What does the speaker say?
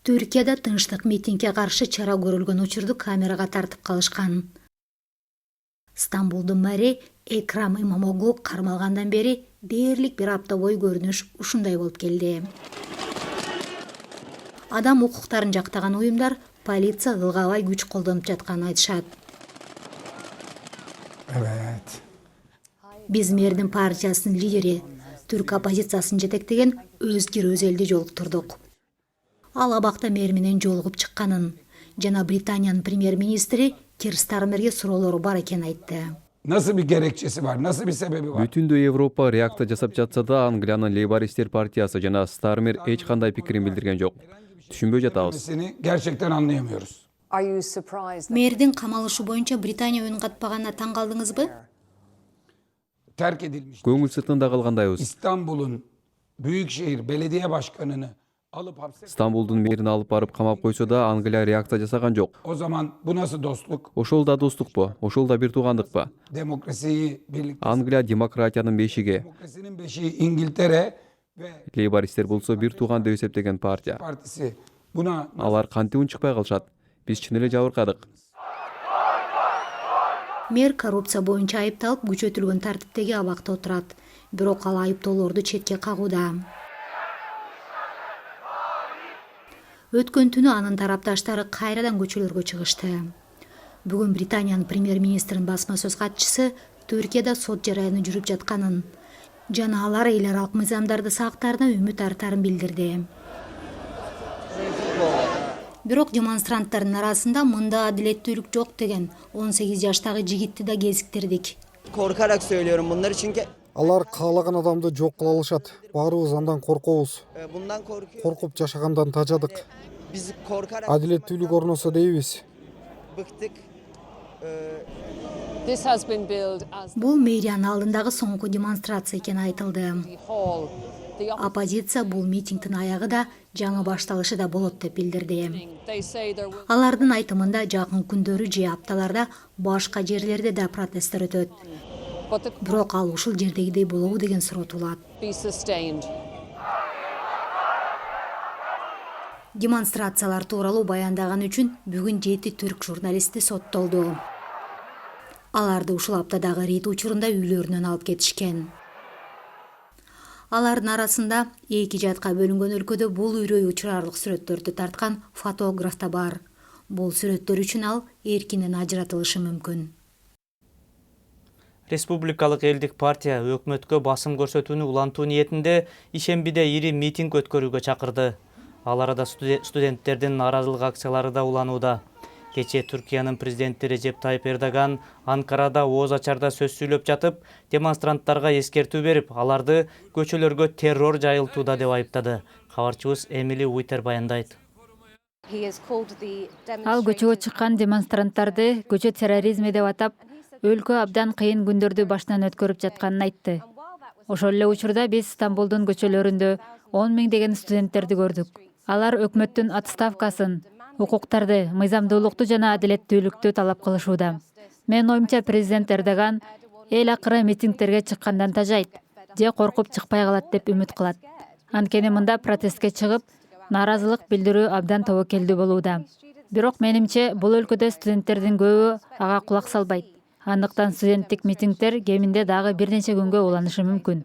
Түркияда тынчтык митингге каршы чара көрүлгөн учурду камерага тартып калышкан. Стамбулдун мэри Экрам Имамоглу кармалгандан бери дээрлик бир апта бою көрүнүш ушундай болуп келди. Адам укуктарын жактаган уюмдар полиция ылгабай күч колдонуп жатканын айтышат. Evet. Биз мэрдин партиясынын лидери, түрк оппозициясын жетектеген Өзгөр Өзелди жолуктурдук. Ал абакта мэр менен жолугуп чыкканын жана Британиянын премьер-министри Кир Стармерге суроолору бар экенин айтты. Nasıl bir gerekçesi var? Nasıl bir sebebi var? Бүтүндө Европа реакция жасап жатса да, Англиянын Лейбористтер партиясы жана Стармер эч кандай пикирин билдирген жок. Түшүнбөй жатабыз. Seni gerçekten anlayamıyoruz. Мэрдин камалышы боюнча Британия үн катпаганына таң калдыңызбы? Terk edilmiş Көңүл сыртында калгандайбыз. İstanbul'un Büyükşehir Belediye Başkanı'nı alıp hapse... Стамбулдун мэрин алып барып камап койсо да, Англия реакция жасаган жок. O zaman bu nasıl dostluk? Ошол да достукпу? Ошол да бир туугандыкпы? Demokrasiyi birlikte... Англия демократиянын бешиги. Demokrasinin beşiği İngiltere ve Лейбористтер болсо бир тууган деп эсептеген партия. partisi. Buna Алар кантип унчукпай калышат? Биз чын эле жабыркадык. Мэр коррупция боюнча айыпталып күчөтүлгөн тартиптеги абакта отурат. Бирок ал айыптоолорду четке кагууда. Өткөн түнү анын тарапташтары кайрадан көчөлөргө чыгышты. Бүгүн Британиянын премьер-министринин басма сөз катчысы Түркияда сот жараяны жүрүп жатканын жана алар эл аралык мыйзамдарды сактаарына үмүт артарын билдирди. Бирок демонстранттардын арасында мында адилеттүүлүк жок деген 18 жаштагы жигитти да кезиктирдик. Korkarak söylüyorum bunları çünkü Алар каалаган адамды жок кыла алышат. Баарыбыз андан коркобуз. bundan korkuyoruz. Коркуп жашагандан тажадык. Biz korkarak Адилеттүүлүк орносо дейбиz. bıktık. This has been billed as Бул мэриянын алдындагы соңку демонстрация экени айтылды. the hall. The Оппозиция бул митингдин аягы да жаңы башталышы да болот деп билдирди. they say there will Алардын айтымында жакын күндөрү же апталарда башка жерлерде да протесттер өтөт. but the Бирок ал ушул жердегидей болобу деген суроо туулат. be sustained. Демонстрациялар тууралуу баяндаган үчүн бүгүн 7 түрк журналисти соттолду. Аларды ушул аптадагы рейд учурунда үйлөрүнөн алып кетишкен. Алардын арасында эки жатка бөлүнгөн өлкөдө бул үрөй учурарлык сүрөттөрдү тарткан фотограф да бар. Бул сүрөттөр үчүн ал эркинен ажыратылышы мүмкүн. Республикалык элдик партия өкмөткө басым көрсөтүүнү улантуу ниетинде ишембиде ири митинг өткөрүүгө чакырды. Ал арада студенттердин нааразылык акциялары да уланууда. Кечээ Түркиянын президенти Режеп Тайып Эрдоган Анкарада ооз ачарда сөз сүйлөп жатып, демонстранттарга эскертүү берип, аларды көчөлөргө террор жайылтууда деп айыптады. Кабарчыбыз Эмили Уитер баяндайт. Ал көчөгө чыккан демонстранттарды көчө терроризми деп атап, өлкө абдан кыйын күндөрдү башынан өткөрүп жатканын айтты. Ошол эле учурда биз Стамбулдун көчөлөрүндө 10 миңдеген студенттерди көрдүк. Алар өкмөттүн отставкасын, укуктарды, мыйзамдуулукту жана адилеттүүлүктү талап кылышууда. Менин оюмча президент Эрдоган эл акыры митингтерге чыккандан тажайт, же коркуп чыкпай калат деп үмүт кылат. Анткени мында протестке чыгып, нааразылык билдирүү абдан тобокелдүү болууда. Бирок менимче бул өлкөдө студенттердин көбү ага кулак салбайт. Андыктан студенттик митингдер кеминде дагы бир нече күнгө уланышы мүмкүн.